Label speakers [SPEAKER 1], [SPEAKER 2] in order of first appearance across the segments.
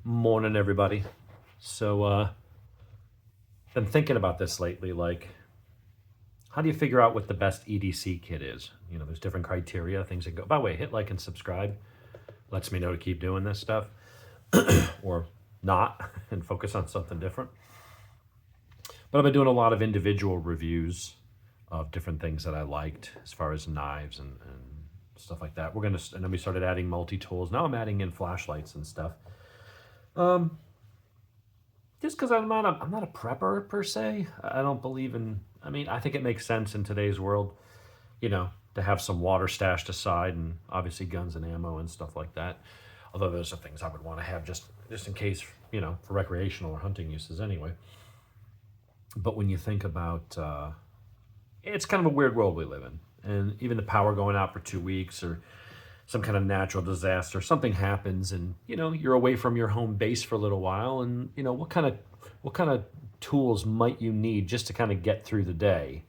[SPEAKER 1] Morning, everybody. So, been thinking about this lately. Like, how do you figure out what the best EDC kit is? You know, there's different criteria, things that go. By the way, hit like and subscribe. Lets me know to keep doing this stuff or not and focus on something different. But I've been doing a lot of individual reviews of different things that I liked as far as knives and stuff like that. And then we started adding multi-tools. Now I'm adding in flashlights and stuff. Just because I'm not a prepper per se. I don't believe in. I mean, I think it makes sense in today's world, you know, to have some water stashed aside and obviously guns and ammo and stuff like that. Although those are things I would want to have just in case, you know, for recreational or hunting uses anyway. But when you think about, it's kind of a weird world we live in, and even the power going out for 2 weeks or some kind of natural disaster, something happens, and you know you're away from your home base for a little while, and you know what kind of tools might you need just to kind of get through the day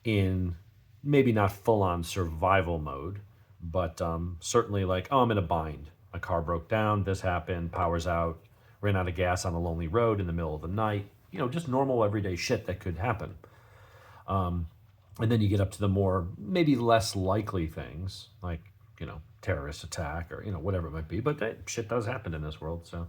[SPEAKER 1] in maybe not full on survival mode, but certainly like, oh, I'm in a bind. My car broke down. This happened. Power's out. Ran out of gas on a lonely road in the middle of the night. You know, just normal everyday shit that could happen. And then you get up to the more maybe less likely things like, you know, terrorist attack or, you know, whatever it might be. But that shit does happen in this world. So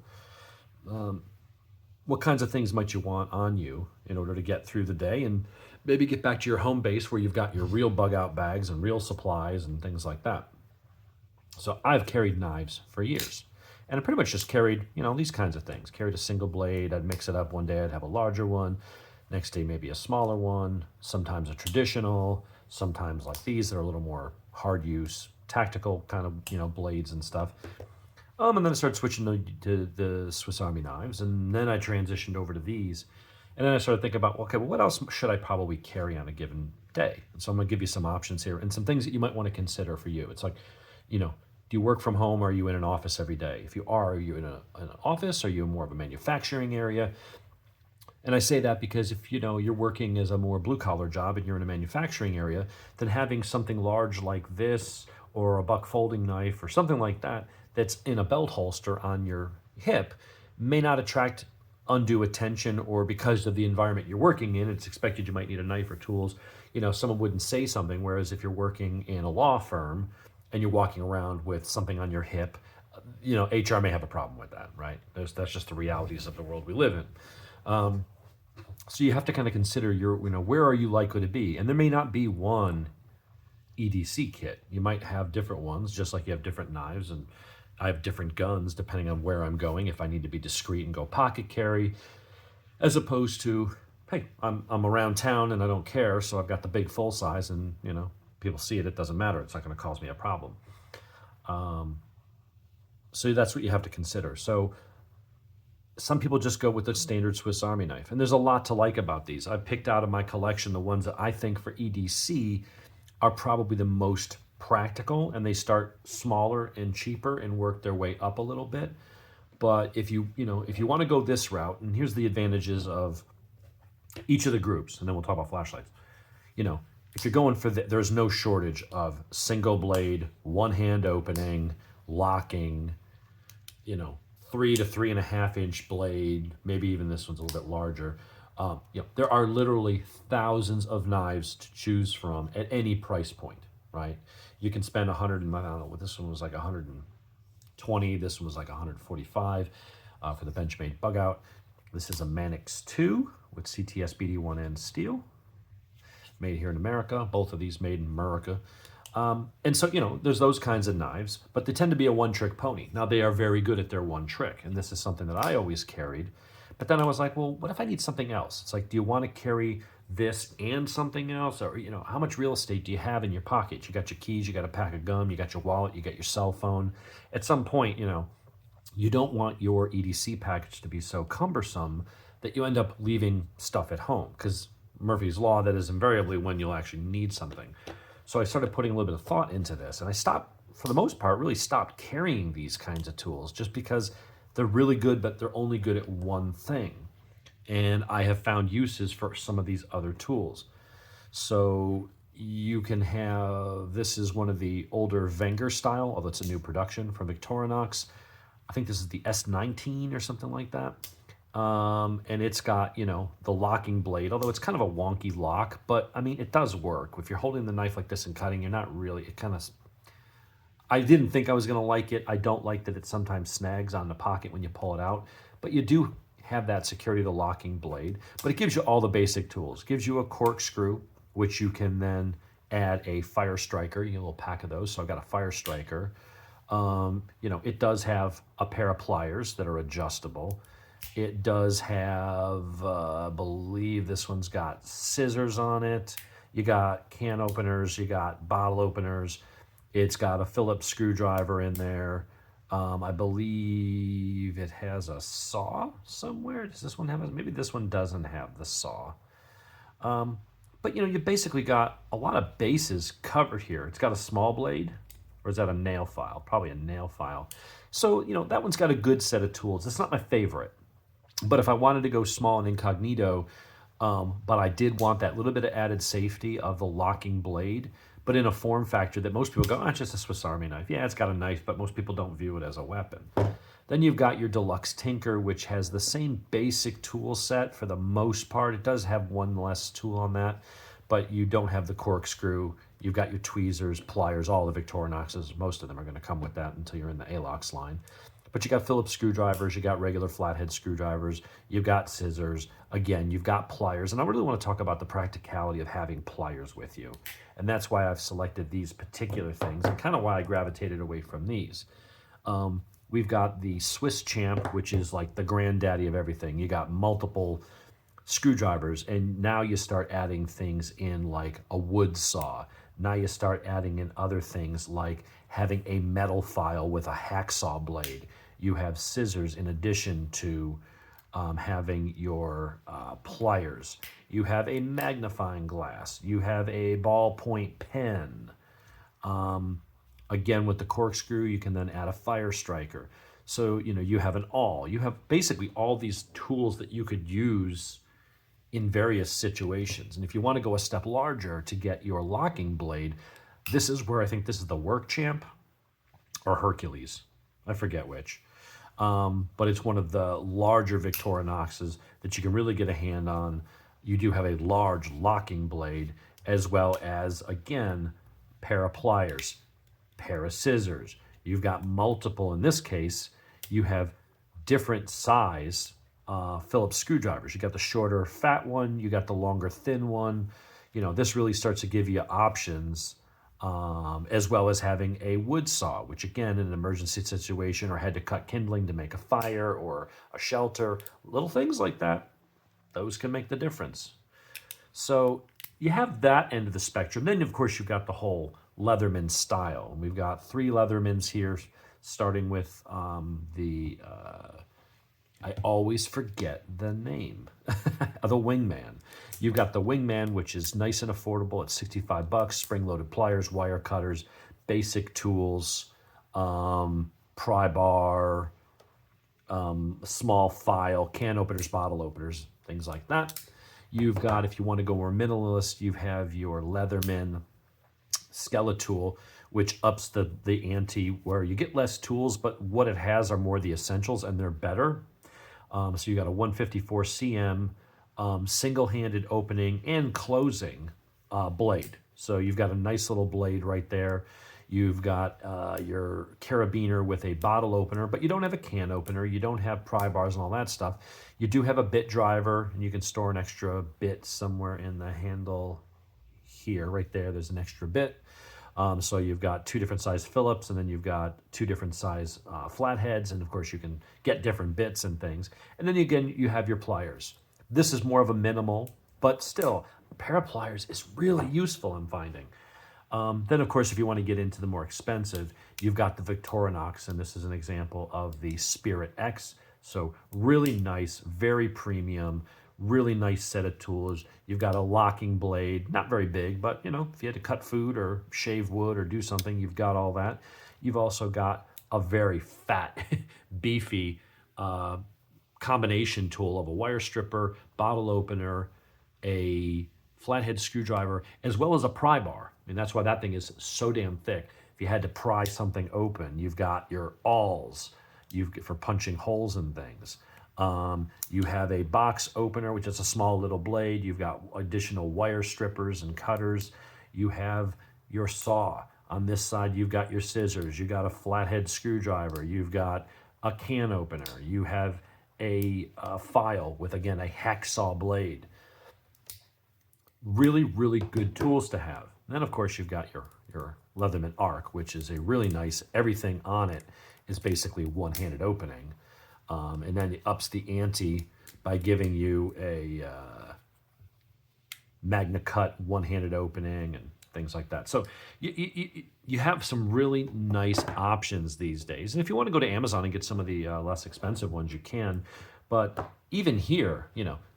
[SPEAKER 1] what kinds of things might you want on you in order to get through the day and maybe get back to your home base where you've got your real bug out bags and real supplies and things like that. So I've carried knives for years. And I pretty much just carried, you know, these kinds of things. Carried a single blade. I'd mix it up one day. I'd have a larger one. Next day, maybe a smaller one. Sometimes a traditional. Sometimes like these that are a little more hard use, tactical kind of, you know, blades and stuff. And then I started switching to the Swiss Army knives. And then I transitioned over to these. And then I started thinking about, okay, well, what else should I probably carry on a given day? And so I'm going to give you some options here and some things that you might want to consider for you. It's like, you know, do you work from home or are you in an office every day? If you are you in an office? Are you in more of a manufacturing area? And I say that because if, you know, you're working as a more blue collar job and you're in a manufacturing area, then having something large like this or a buck folding knife or something like that that's in a belt holster on your hip may not attract undue attention, or because of the environment you're working in, it's expected you might need a knife or tools. You know, someone wouldn't say something, whereas if you're working in a law firm, and you're walking around with something on your hip, you know, HR may have a problem with that, right? That's just the realities of the world we live in. So you have to kind of consider you know, where are you likely to be? And there may not be one EDC kit. You might have different ones, just like you have different knives, and I have different guns depending on where I'm going. If I need to be discreet and go pocket carry, as opposed to, hey, I'm around town and I don't care, so I've got the big full size, and you know, people see it, it doesn't matter. It's not going to cause me a problem. So that's what you have to consider. So some people just go with the standard Swiss Army knife. And there's a lot to like about these. I've picked out of my collection the ones that I think for EDC are probably the most practical, and they start smaller and cheaper and work their way up a little bit. But if you want to go this route, and here's the advantages of each of the groups, and then we'll talk about flashlights. You know, if you're going for there's no shortage of single blade, one hand opening, locking, you know, 3 to 3.5 inch blade, maybe even this one's a little bit larger. You know, there are literally thousands of knives to choose from at any price point, right? You can spend 100, and I don't know what this one was, like 120. This one was like 145 for the Benchmade bug out. This is a Manix 2 with CTS BD1N steel, made here in America. Both of these made in America. And so, you know, there's those kinds of knives, but they tend to be a one-trick pony. Now, they are very good at their one trick, and this is something that I always carried. But then I was like, well, what if I need something else? It's like, do you want to carry this and something else? Or, you know, how much real estate do you have in your pocket? You got your keys, you got a pack of gum, you got your wallet, you got your cell phone. At some point, you know, you don't want your EDC package to be so cumbersome that you end up leaving stuff at home, because Murphy's Law, that is invariably when you'll actually need something. So I started putting a little bit of thought into this, and I stopped, for the most part, really stopped carrying these kinds of tools just because they're really good, but they're only good at one thing. And I have found uses for some of these other tools. So you can have, this is one of the older Wenger style, although it's a new production from Victorinox. I think this is the S19 or something like that. And it's got, you know, the locking blade, although it's kind of a wonky lock, but I mean, it does work. If you're holding the knife like this and cutting, you're not really, it kind of, I didn't think I was going to like it. I don't like that it sometimes snags on the pocket when you pull it out, but you do have that security of the locking blade, but it gives you all the basic tools. It gives you a corkscrew, which you can then add a fire striker. You get a little pack of those. So I've got a fire striker. You know, it does have a pair of pliers that are adjustable. It does have, I believe this one's got scissors on it. You got can openers, you got bottle openers. It's got a Phillips screwdriver in there. I believe it has a saw somewhere. Does this one have it? Maybe this one doesn't have the saw. But you know, you basically got a lot of bases covered here. It's got a small blade, or is that a nail file? Probably a nail file. So, you know, that one's got a good set of tools. It's not my favorite, but if I wanted to go small and incognito, but I did want that little bit of added safety of the locking blade, but in a form factor that most people go, oh, it's just a Swiss Army knife. Yeah, it's got a knife, but most people don't view it as a weapon. Then you've got your Deluxe Tinker, which has the same basic tool set for the most part. It does have one less tool on that, but you don't have the corkscrew. You've got your tweezers, pliers, all the Victorinoxes. Most of them are going to come with that until you're in the Alox line. But you got Phillips screwdrivers, you got regular flathead screwdrivers, you've got scissors, again, you've got pliers. And I really want to talk about the practicality of having pliers with you. And that's why I've selected these particular things and kind of why I gravitated away from these. We've got the Swiss Champ, which is like the granddaddy of everything. You got multiple screwdrivers, and now you start adding things in like a wood saw. Now you start adding in other things like having a metal file with a hacksaw blade. You have scissors in addition to having your pliers. You have a magnifying glass. You have a ballpoint pen. Again, with the corkscrew, you can then add a fire striker. So, you know, you have an awl. You have basically all these tools that you could use in various situations. And if you want to go a step larger to get your locking blade, this is where I think this is the Work Champ or Hercules. I forget which. But it's one of the larger Victorinoxes that you can really get a hand on. You do have a large locking blade, as well as, again, pair of pliers, pair of scissors. You've got multiple, in this case, you have different size Phillips screwdrivers. You got the shorter fat one, you got the longer thin one. You know, this really starts to give you options, as well as having a wood saw, which again, in an emergency situation or had to cut kindling to make a fire or a shelter, little things like that, those can make the difference. So you have that end of the spectrum. Then, of course, you've got the whole Leatherman style. And we've got 3 Leathermans here, starting with I always forget the name, the Wingman. You've got the Wingman, which is nice and affordable at $65, spring-loaded pliers, wire cutters, basic tools, pry bar, small file, can openers, bottle openers, things like that. You've got, if you want to go more minimalist, you have your Leatherman Skeletool, which ups the ante where you get less tools, but what it has are more the essentials and they're better. So you got a 154 cm single-handed opening and closing blade. So you've got a nice little blade right there. You've got your carabiner with a bottle opener, but you don't have a can opener. You don't have pry bars and all that stuff. You do have a bit driver, and you can store an extra bit somewhere in the handle here. Right there, there's an extra bit. So you've got 2 different size Phillips, and then you've got 2 different size flatheads, and of course you can get different bits and things. And then again, you have your pliers. This is more of a minimal, but still, a pair of pliers is really useful, I'm finding. Then, of course, if you want to get into the more expensive, you've got the Victorinox, and this is an example of the Spirit X. So really nice, very premium, really nice set of tools. You've got a locking blade, not very big, but you know, if you had to cut food or shave wood or do something, you've got all that. You've also got a very fat, beefy combination tool of a wire stripper, bottle opener, a flathead screwdriver, as well as a pry bar. I mean, that's why that thing is so damn thick. If you had to pry something open, you've got your awls, for punching holes in things. You have a box opener, which is a small little blade. You've got additional wire strippers and cutters. You have your saw. On this side, you've got your scissors. You got a flathead screwdriver. You've got a can opener. You have a file with, again, a hacksaw blade. Really, really good tools to have. And then, of course, you've got your Leatherman arc, which is a really nice, everything on it is basically one-handed opening. And then it ups the ante by giving you a Magna Cut one-handed opening and things like that. So you have some really nice options these days. And if you want to go to Amazon and get some of the less expensive ones, you can. But even here,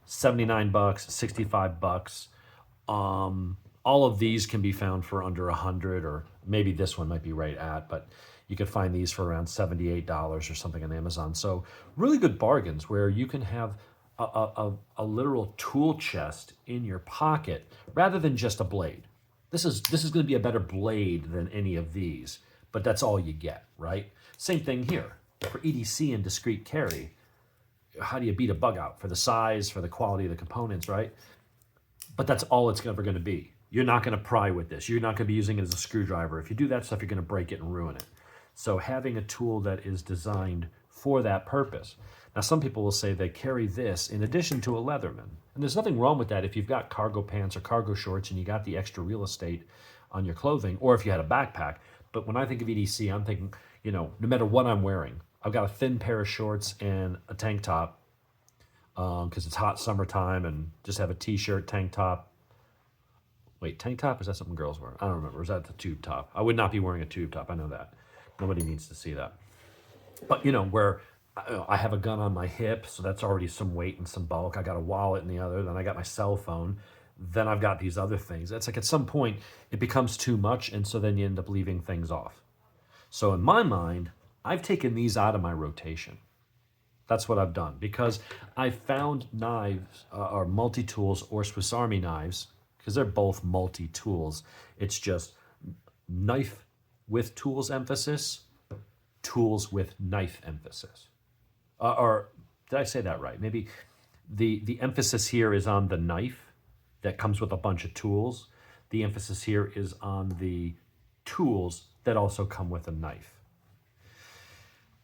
[SPEAKER 1] 79 bucks, 65 bucks. All of these can be found for under 100, or maybe this one might be right at, but you could find these for around $78 or something on Amazon. So really good bargains where you can have a literal tool chest in your pocket rather than just a blade. This is going to be a better blade than any of these, but that's all you get, right? Same thing here. For EDC and discrete carry, how do you beat a bug out? For the size, for the quality of the components, right? But that's all it's ever going to be. You're not going to pry with this. You're not going to be using it as a screwdriver. If you do that stuff, you're going to break it and ruin it. So having a tool that is designed for that purpose. Now, some people will say they carry this in addition to a Leatherman. And there's nothing wrong with that if you've got cargo pants or cargo shorts and you got the extra real estate on your clothing, or if you had a backpack. But when I think of EDC, I'm thinking, no matter what I'm wearing, I've got a thin pair of shorts and a tank top because it's hot summertime, and just have a t-shirt, tank top. Wait, tank top? Is that something girls wear? I don't remember. Is that the tube top? I would not be wearing a tube top. I know that. Nobody needs to see that. But, where I have a gun on my hip, so that's already some weight and some bulk. I got a wallet in the other. Then I got my cell phone. Then I've got these other things. It's like at some point it becomes too much, and so then you end up leaving things off. So in my mind, I've taken these out of my rotation. That's what I've done, because I found knives or multi-tools or Swiss Army knives, because they're both multi-tools. It's just knife with tools emphasis, tools with knife emphasis. Or did I say that right? Maybe the emphasis here is on the knife that comes with a bunch of tools. The emphasis here is on the tools that also come with a knife.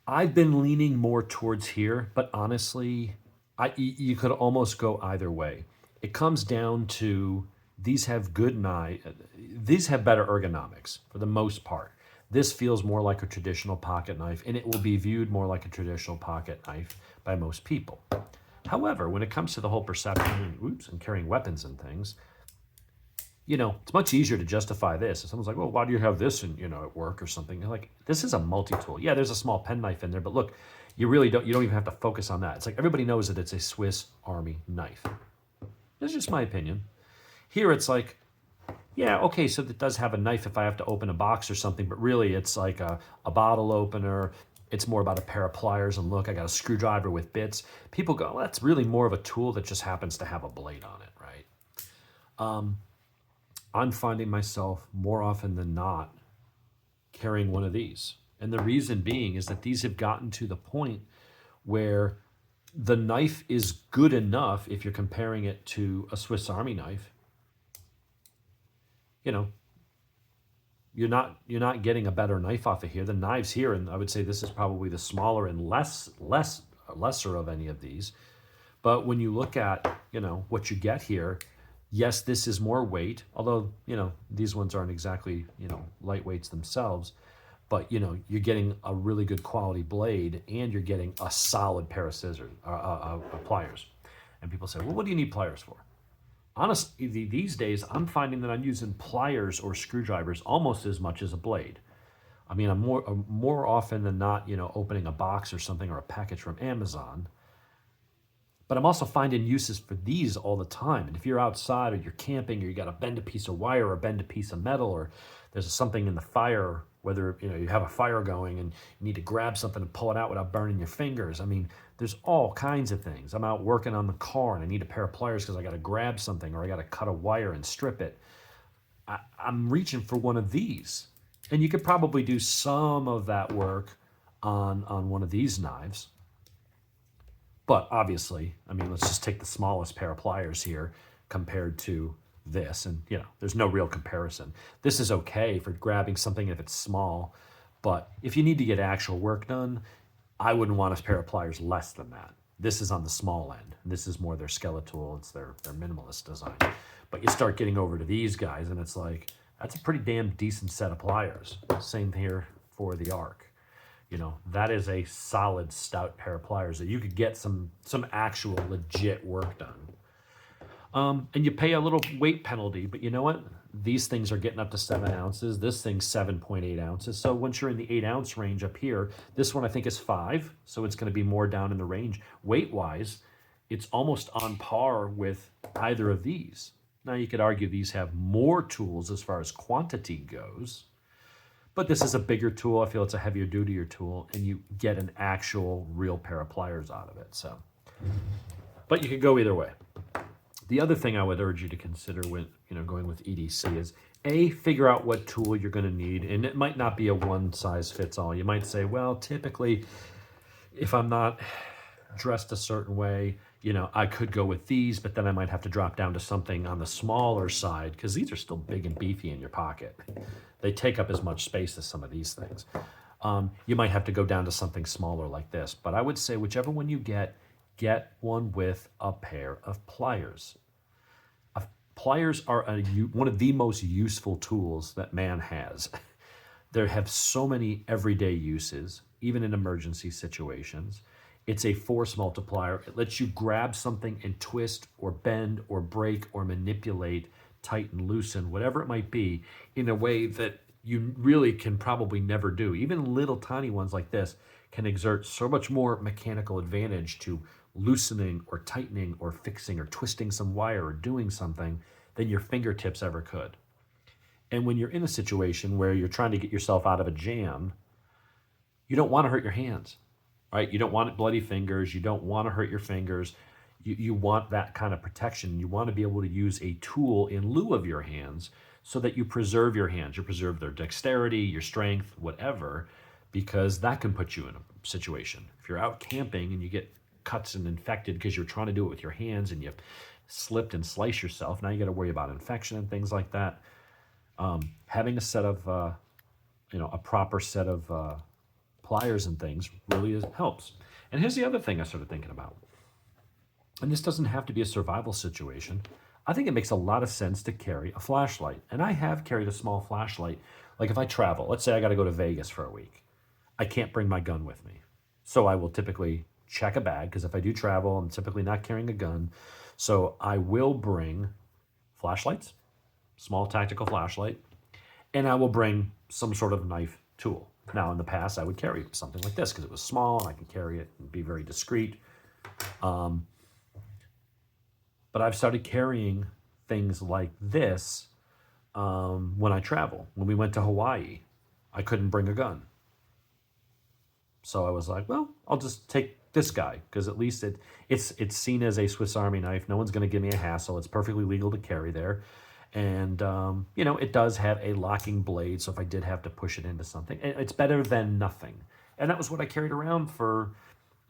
[SPEAKER 1] I've been leaning more towards here, but honestly, you could almost go either way. It comes down to these have good knife. These have better ergonomics for the most part. This feels more like a traditional pocket knife, and it will be viewed more like a traditional pocket knife by most people. However, when it comes to the whole perception and carrying weapons and things, it's much easier to justify this. If someone's like, well, why do you have this at work or something? You're like, this is a multi-tool. Yeah, there's a small penknife in there, but look, you don't even have to focus on that. It's like everybody knows that it's a Swiss Army knife. That's just my opinion. Here it's like, yeah, okay, so it does have a knife if I have to open a box or something, but really it's like a bottle opener. It's more about a pair of pliers, and look, I got a screwdriver with bits. People go, well, that's really more of a tool that just happens to have a blade on it, right? I'm finding myself more often than not carrying one of these. And the reason being is that these have gotten to the point where the knife is good enough if you're comparing it to a Swiss Army knife. You're not getting a better knife off of here. The knives here, and I would say this is probably the smaller and lesser of any of these. But when you look at, what you get here, yes, this is more weight, although, these ones aren't exactly, lightweights themselves, but, you're getting a really good quality blade, and you're getting a solid pair of scissors, pliers. And people say, well, what do you need pliers for? Honestly, these days, I'm finding that I'm using pliers or screwdrivers almost as much as a blade. I mean, I'm more often than not, opening a box or something or a package from Amazon. But I'm also finding uses for these all the time. And if you're outside or you're camping or you got to bend a piece of wire or bend a piece of metal, or there's something in the fire, whether you have a fire going and you need to grab something and pull it out without burning your fingers. I mean, there's all kinds of things. I'm out working on the car and I need a pair of pliers because I got to grab something, or I got to cut a wire and strip it. I'm reaching for one of these. And you could probably do some of that work on one of these knives. But obviously, I mean, let's just take the smallest pair of pliers here compared to this, and there's no real comparison. This is okay for grabbing something if it's small, but if you need to get actual work done, I wouldn't want a pair of pliers less than that. This is on the small end. This is more their skeletal. It's their minimalist design. But you start getting over to these guys, and it's like, that's a pretty damn decent set of pliers. Same here for the Arc. That is a solid, stout pair of pliers that you could get some actual legit work done. And you pay a little weight penalty, but you know what? These things are getting up to 7 ounces. This thing's 7.8 ounces. So once you're in the 8-ounce range up here, this one I think is 5, so it's going to be more down in the range. Weight-wise, it's almost on par with either of these. Now you could argue these have more tools as far as quantity goes, but this is a bigger tool. I feel it's a heavier duty tool, and you get an actual real pair of pliers out of it. So, but you could go either way. The other thing I would urge you to consider when going with EDC is figure out what tool you're going to need, and it might not be a one size fits all. You might say, well, typically, if I'm not dressed a certain way, I could go with these, but then I might have to drop down to something on the smaller side because these are still big and beefy in your pocket. They take up as much space as some of these things. You might have to go down to something smaller like this, but I would say whichever one you get one with a pair of pliers. Pliers are one of the most useful tools that man has. They have so many everyday uses, even in emergency situations. It's a force multiplier. It lets you grab something and twist or bend or break or manipulate, tighten, loosen, whatever it might be, in a way that you really can probably never do. Even little tiny ones like this can exert so much more mechanical advantage to loosening or tightening or fixing or twisting some wire or doing something than your fingertips ever could. And when you're in a situation where you're trying to get yourself out of a jam, you don't want to hurt your hands, right? You don't want bloody fingers. You don't want to hurt your fingers. You want that kind of protection. You want to be able to use a tool in lieu of your hands so that you preserve your hands. You preserve their dexterity, your strength, whatever, because that can put you in a situation. If you're out camping and you get cuts and infected because you're trying to do it with your hands and you slipped and sliced yourself, now you got to worry about infection and things like that. Having a set of, a proper set of pliers and things really helps. And here's the other thing I started thinking about. And this doesn't have to be a survival situation. I think it makes a lot of sense to carry a flashlight. And I have carried a small flashlight. Like if I travel, let's say I got to go to Vegas for a week. I can't bring my gun with me. So I will typically check a bag, because if I do travel, I'm typically not carrying a gun. So I will bring flashlights, small tactical flashlight, and I will bring some sort of knife tool. Now in the past, I would carry something like this because it was small and I could carry it and be very discreet. But I've started carrying things like this when I travel. When we went to Hawaii, I couldn't bring a gun. So I was like, well, I'll just take this guy because at least it's seen as a Swiss Army knife. No one's going to give me a hassle. It's perfectly legal to carry there. And, it does have a locking blade. So if I did have to push it into something, it's better than nothing. And that was what I carried around for,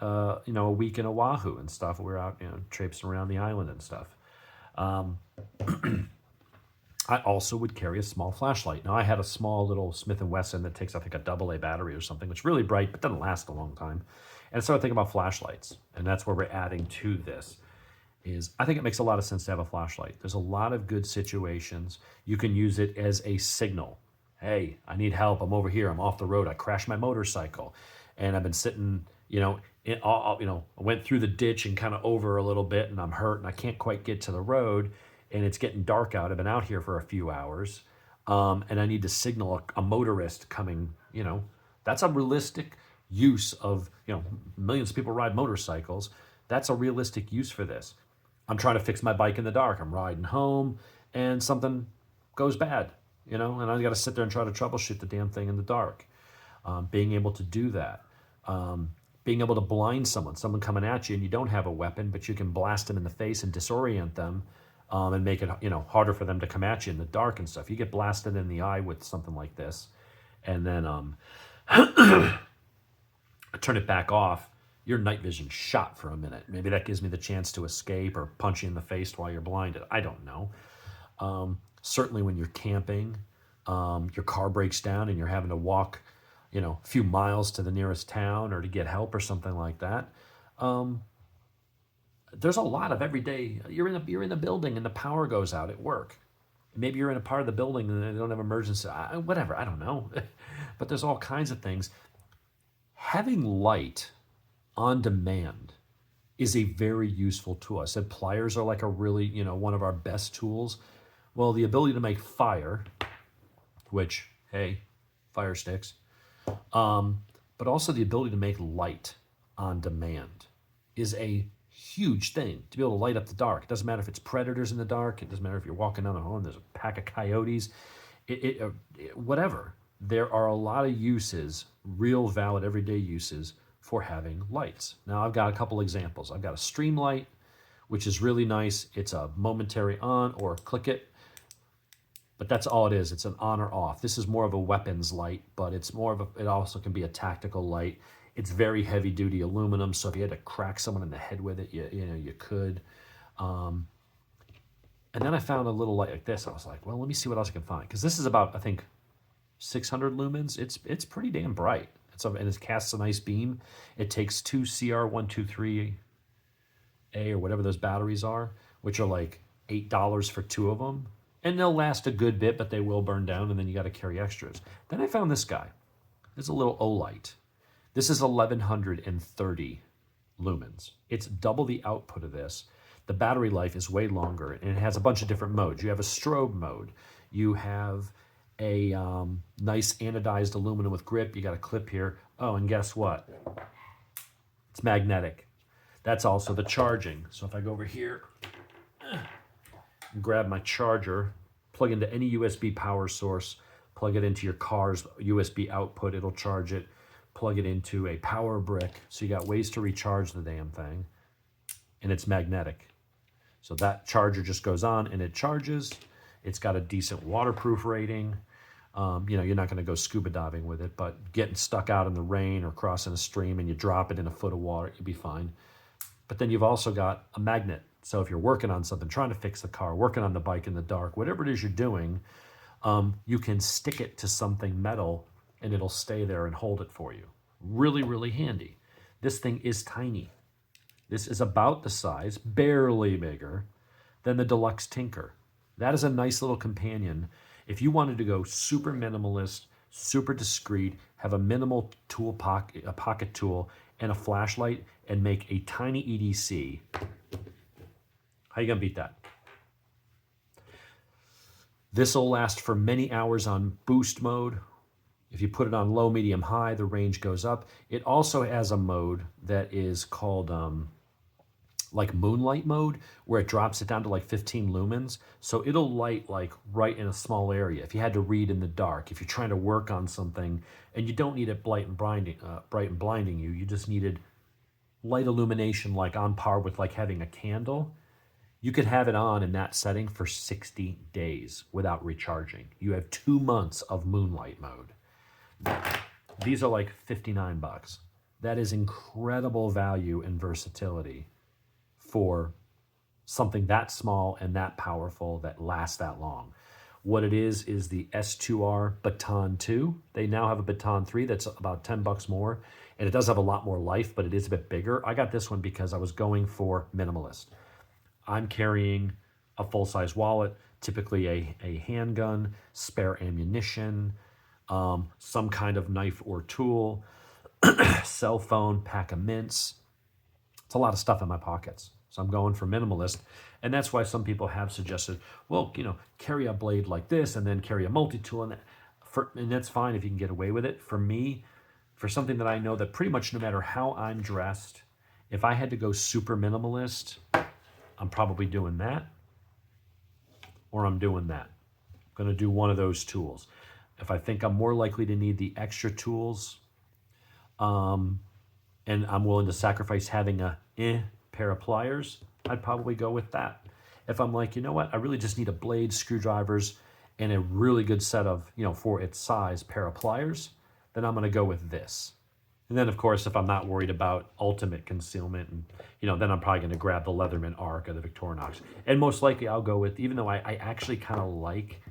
[SPEAKER 1] a week in Oahu and stuff. We were out, traipsing around the island and stuff. I also would carry a small flashlight. Now I had a small little Smith & Wesson that takes, I think, a AA battery or something, which is really bright, but doesn't last a long time. And I started thinking about flashlights. And that's where we're adding to this. I think it makes a lot of sense to have a flashlight. There's a lot of good situations. You can use it as a signal. Hey, I need help. I'm over here. I'm off the road. I crashed my motorcycle. And I've been sitting, I went through the ditch and kind of over a little bit, and I'm hurt, and I can't quite get to the road, and it's getting dark out. I've been out here for a few hours, and I need to signal a motorist coming. That's a realistic use of, millions of people ride motorcycles. That's a realistic use for this. I'm trying to fix my bike in the dark. I'm riding home, and something goes bad, and I got to sit there and try to troubleshoot the damn thing in the dark. Being able to do that. Being able to blind someone coming at you and you don't have a weapon, but you can blast them in the face and disorient them and make it, harder for them to come at you in the dark and stuff. You get blasted in the eye with something like this, and then I turn it back off, your night vision shot for a minute. Maybe that gives me the chance to escape or punch you in the face while you're blinded. I don't know. Certainly when you're camping, your car breaks down and you're having to walk, a few miles to the nearest town or to get help or something like that. There's a lot of everyday. You're in the building and the power goes out at work. Maybe you're in a part of the building and they don't have emergency. Whatever, I don't know. But there's all kinds of things. Having light on demand is a very useful tool. I said pliers are like a really, one of our best tools. Well, the ability to make fire, which, hey, fire sticks, but also the ability to make light on demand is a huge thing. To be able to light up the dark. It doesn't matter if it's predators in the dark. It doesn't matter if you're walking down the hall and there's a pack of coyotes. Whatever. There are a lot of uses, real valid everyday uses for having lights. Now I've got a couple examples. I've got a stream light, which is really nice. It's a momentary on or click it, but that's all it is. It's an on or off. This is more of a weapons light, but it's more of it also can be a tactical light. It's very heavy duty aluminum, so if you had to crack someone in the head with it, you could. And then I found a little light like this. I was like, well, let me see what else I can find, because this is about, I think, 600 lumens. It's pretty damn bright. And it casts a nice beam. It takes two CR123A or whatever those batteries are, which are like $8 for two of them. And they'll last a good bit, but they will burn down, and then you got to carry extras. Then I found this guy. This is a little Olight. This is 1130 lumens. It's double the output of this. The battery life is way longer, and it has a bunch of different modes. You have a strobe mode. You have a nice anodized aluminum with grip. You got a clip here. Oh, and guess what? It's magnetic. That's also the charging. So if I go over here and grab my charger, plug into any USB power source, plug it into your car's USB output, it'll charge it. Plug it into a power brick. So you got ways to recharge the damn thing. And it's magnetic. So that charger just goes on and it charges. It's got a decent waterproof rating. You're not going to go scuba diving with it, but getting stuck out in the rain or crossing a stream and you drop it in a foot of water, you'll be fine. But then you've also got a magnet. So if you're working on something, trying to fix the car, working on the bike in the dark, whatever it is you're doing, you can stick it to something metal and it'll stay there and hold it for you. Really, really handy. This thing is tiny. This is about the size, barely bigger, than the Deluxe Tinker. That is a nice little companion. If you wanted to go super minimalist, super discreet, have a minimal tool pocket, a pocket tool, and a flashlight, and make a tiny EDC, how you gonna beat that? This will last for many hours on boost mode. If you put it on low, medium, high, the range goes up. It also has a mode that is called like moonlight mode, where it drops it down to like 15 lumens. So it'll light like right in a small area. If you had to read in the dark, if you're trying to work on something and you don't need it bright and blinding you, you just needed light illumination, like on par with like having a candle, you could have it on in that setting for 60 days without recharging. You have 2 months of moonlight mode. These are like 59 bucks. That is incredible value and versatility for something that small and that powerful that lasts that long. What it is the S2R Baton 2. They now have a Baton 3 that's about 10 bucks more, and it does have a lot more life, but it is a bit bigger. I got this one because I was going for minimalist. I'm carrying a full-size wallet, typically a handgun, spare ammunition, some kind of knife or tool, cell phone, pack of mints. It's a lot of stuff in my pockets. So I'm going for minimalist. And that's why some people have suggested, well, carry a blade like this and then carry a multi-tool. And that's fine if you can get away with it. For me, for something that I know that pretty much no matter how I'm dressed, if I had to go super minimalist, I'm probably doing that or I'm doing that. I'm going to do one of those tools. If I think I'm more likely to need the extra tools, and I'm willing to sacrifice having a pair of pliers, I'd probably go with that. If I'm like, you know what, I really just need a blade, screwdrivers, and a really good set of, for its size, pair of pliers, then I'm going to go with this. And then, of course, if I'm not worried about ultimate concealment, and then I'm probably going to grab the Leatherman Arc or the Victorinox. And most likely I'll go with, even though I actually kind of like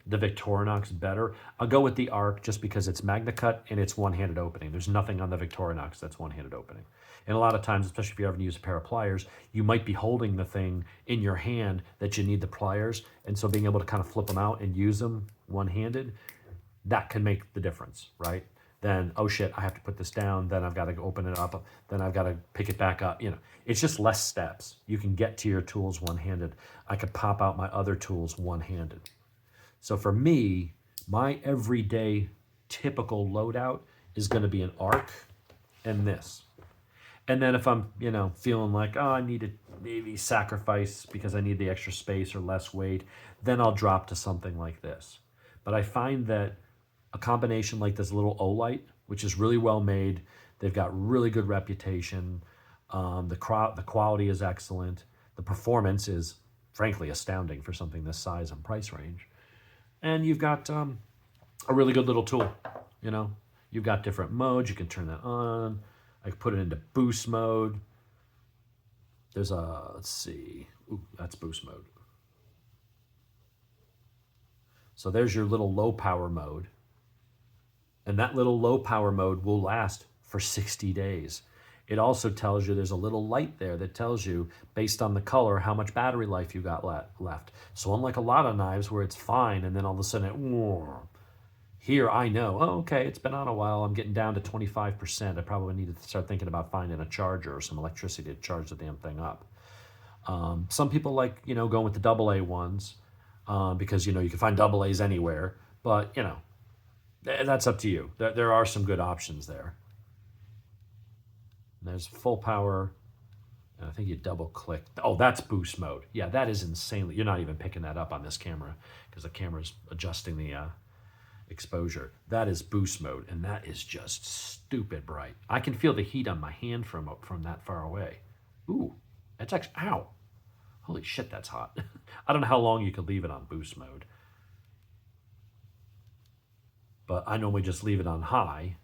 [SPEAKER 1] the Victorinox better, I'll go with the Arc just because it's Magna Cut and it's one-handed opening. There's nothing on the Victorinox that's one-handed opening. And a lot of times, especially if you ever use a pair of pliers, you might be holding the thing in your hand that you need the pliers. And so being able to kind of flip them out and use them one-handed, that can make the difference, right? Then, oh shit, I have to put this down, then I've got to open it up, then I've got to pick it back up. It's just less steps. You can get to your tools one-handed. I could pop out my other tools one-handed. So for me, my everyday typical loadout is going to be an Arc and this. And then if I'm, feeling like, oh, I need to maybe sacrifice because I need the extra space or less weight, then I'll drop to something like this. But I find that a combination like this little Olight, which is really well made, they've got really good reputation, the quality is excellent, the performance is frankly astounding for something this size and price range, and you've got a really good little tool. You've got different modes, you can turn that on. I can put it into boost mode. There's a, let's see, ooh, that's boost mode. So there's your little low power mode. And that little low power mode will last for 60 days. It also tells you there's a little light there that tells you, based on the color, how much battery life you got left. So unlike a lot of knives where it's fine and then all of a sudden here I know, oh, okay, it's been on a while, I'm getting down to 25%. I probably need to start thinking about finding a charger or some electricity to charge the damn thing up. Some people like, going with the AA ones because, you can find AA's anywhere. But, that's up to you. There are some good options there. And there's full power. And I think you double click. Oh, that's boost mode. Yeah, that is insanely. You're not even picking that up on this camera because the camera's adjusting the exposure. That is boost mode, and that is just stupid bright. I can feel the heat on my hand from that far away. Ooh, that's actually, ow. Holy shit, that's hot. I don't know how long you could leave it on boost mode. But I normally just leave it on high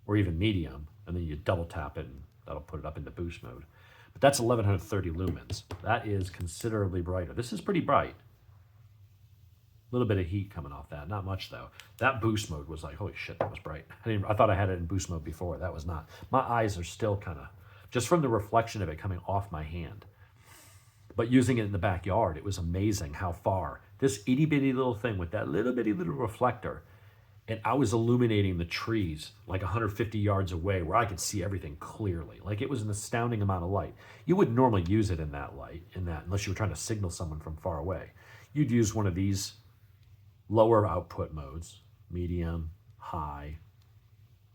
[SPEAKER 1] or even medium, and then you double tap it and that'll put it up into boost mode. But that's 1130 lumens. That is considerably brighter. This is pretty bright. A little bit of heat coming off that, not much though. That boost mode was like, holy shit, that was bright. I thought I had it in boost mode before. That was not. My eyes are still kind of, just from the reflection of it coming off my hand. But using it in the backyard, it was amazing how far. This itty bitty little thing with that little bitty little reflector, and I was illuminating the trees like 150 yards away where I could see everything clearly. Like it was an astounding amount of light. You wouldn't normally use it in that light, unless you were trying to signal someone from far away. You'd use one of these lower output modes, medium, high,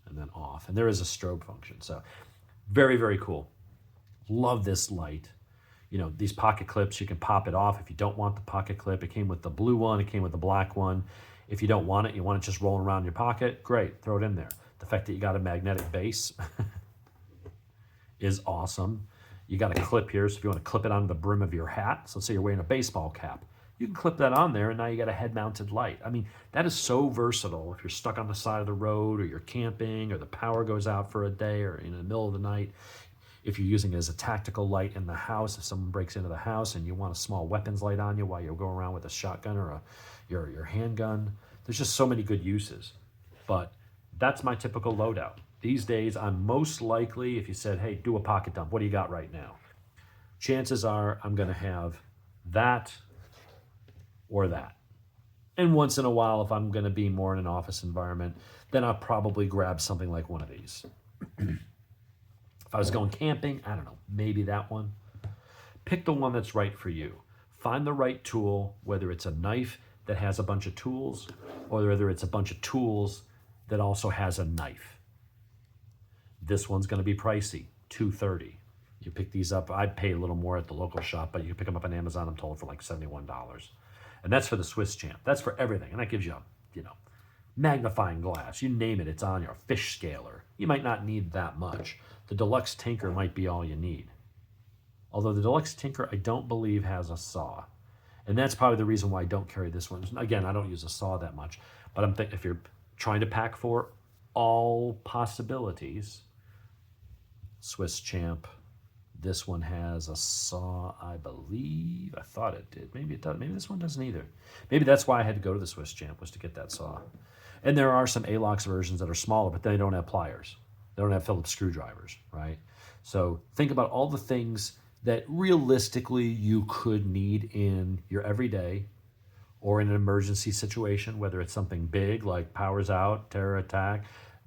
[SPEAKER 1] and then off. And there is a strobe function. So very, very cool. Love this light. These pocket clips, you can pop it off if you don't want the pocket clip. It came with the blue one, it came with the black one. If you don't want it, you want it just rolling around in your pocket, great, throw it in there. The fact that you got a magnetic base is awesome. You got a clip here, so if you want to clip it onto the brim of your hat, so say you're wearing a baseball cap, you can clip that on there and now you got a head-mounted light. I mean, that is so versatile if you're stuck on the side of the road or you're camping or the power goes out for a day or in the middle of the night. If you're using it as a tactical light in the house, if someone breaks into the house and you want a small weapons light on you while you're going around with a shotgun or your handgun, there's just so many good uses. But that's my typical loadout. These days, I'm most likely, if you said, hey, do a pocket dump, what do you got right now? Chances are I'm going to have that or that. And once in a while, if I'm going to be more in an office environment, then I'll probably grab something like one of these. If I was going camping, I don't know, maybe that one. Pick the one that's right for you. Find the right tool, whether it's a knife that has a bunch of tools or whether it's a bunch of tools that also has a knife. This one's going to be pricey, $230. You pick these up, I'd pay a little more at the local shop, but you can pick them up on Amazon, I'm told, for like $71. And that's for the Swiss Champ. That's for everything. And that gives you a, magnifying glass. You name it, it's on your fish scaler. You might not need that much. The Deluxe Tinker might be all you need. Although the Deluxe Tinker, I don't believe has a saw. And that's probably the reason why I don't carry this one. Again, I don't use a saw that much. But I'm thinking if you're trying to pack for all possibilities. Swiss Champ. This one has a saw, I believe. I thought it did. Maybe it does. Maybe this one doesn't either. Maybe that's why I had to go to the Swiss Champ, was to get that saw. And there are some Alox versions that are smaller, but they don't have pliers. They don't have Phillips screwdrivers, right? So think about all the things that realistically you could need in your everyday or in an emergency situation, whether it's something big like powers out, terror attack,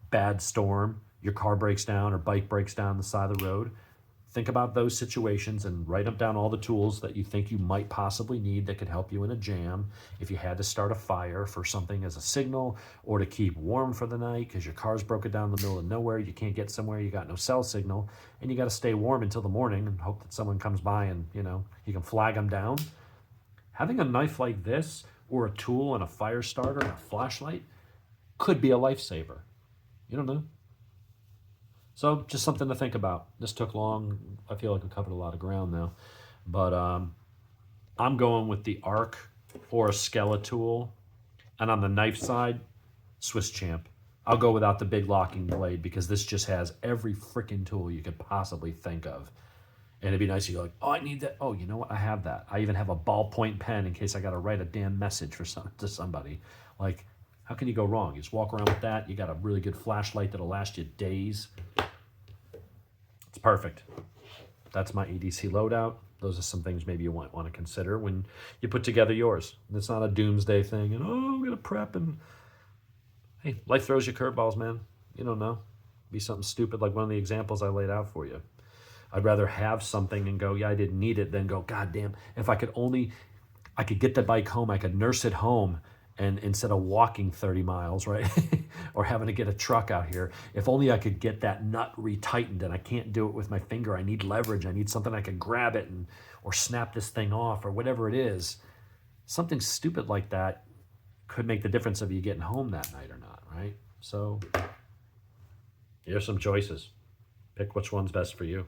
[SPEAKER 1] bad storm, your car breaks down or bike breaks down the side of the road. Think about those situations and write them down, all the tools that you think you might possibly need that could help you in a jam. If you had to start a fire for something as a signal, or to keep warm for the night because your car's broken down in the middle of nowhere, you can't get somewhere, you got no cell signal, and you got to stay warm until the morning and hope that someone comes by and, you know, you can flag them down. Having a knife like this, or a tool and a fire starter and a flashlight, could be a lifesaver. You don't know. So just something to think about. This took long. I feel like we covered a lot of ground now. But I'm going with the Arc or a Skeletool. And on the knife side, Swiss Champ. I'll go without the big locking blade because this just has every freaking tool you could possibly think of. And it'd be nice if you're like, oh, I need that. Oh, you know what? I have that. I even have a ballpoint pen in case I got to write a damn message for to somebody. Like, how can you go wrong? You just walk around with that. You got a really good flashlight that'll last you days. It's perfect. That's my EDC loadout. Those are some things maybe you might want to consider when you put together yours. It's not a doomsday thing and, oh, I'm going to prep. And hey, life throws you curveballs, man. You don't know. Be something stupid like one of the examples I laid out for you. I'd rather have something and go, yeah, I didn't need it, than go, God damn, if I could only, I could get the bike home, I could nurse it home, and instead of walking 30 miles, right? Or having to get a truck out here, if only I could get that nut retightened, and I can't do it with my finger. I need leverage. I need something I can grab it and or snap this thing off or whatever it is. Something stupid like that could make the difference of you getting home that night or not, right? So here's some choices. Pick which one's best for you.